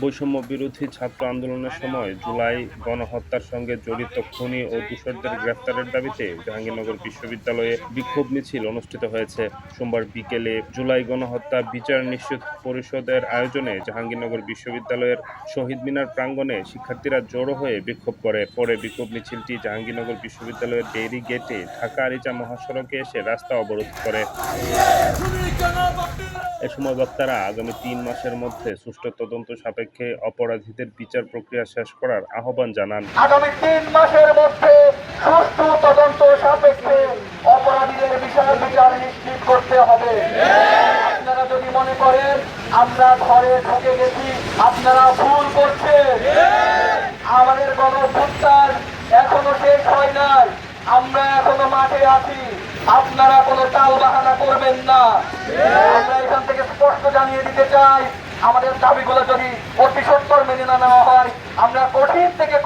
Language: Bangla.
বৈষম্য বিরোধী ছাত্র আন্দোলনের সময় জুলাই গণহত্যার সঙ্গে জড়িত খুনি ও দোষরদের গ্রেফতারের দাবিতে জাহাঙ্গীরনগর বিশ্ববিদ্যালয়ে বিক্ষোভ মিছিল অনুষ্ঠিত হয়েছে। সোমবার বিকেলে জুলাই গণহত্যা বিচার নিশ্চিত পরিষদের আয়োজনে জাহাঙ্গীরনগর বিশ্ববিদ্যালয়ের শহীদ মিনার প্রাঙ্গণে শিক্ষার্থীরা জড়ো হয়ে বিক্ষোভ করে। পরে বিক্ষোভ মিছিলটি জাহাঙ্গীরনগর বিশ্ববিদ্যালয়ের ডেইরি গেটে ঢাকা আরিচা মহাসড়কে এসে রাস্তা অবরোধ করে। এ সময় বক্তারা আগামী ৩ মাসের মধ্যে সুষ্ঠু তদন্ত সাপেক্ষে অপরাধীদের বিচার প্রক্রিয়া শেষ করার আহ্বান জানান। আগামী ৩ মাসের মধ্যে সুষ্ঠু তদন্ত সাপেক্ষে অপরাধীদের বিচার নিশ্চিত করতে হবে। আপনারা যদি মনে করেন আমরা ঘরে ঢুকে গেছি, আপনারা ভুল করছেন। আমাদের গণঅভ্যুত্থান এখনো শেষ হয় নাই, আমরা এখনো মাঠে আছি। আপনারা কোনো টাল বাহানা করবেন না। আমরা এখান থেকে স্পষ্ট জানিয়ে দিতে চাই, আমাদের দাবিগুলো যদি অতি সত্বর মেনে না নেওয়া হয়, আমরা কঠিন থেকে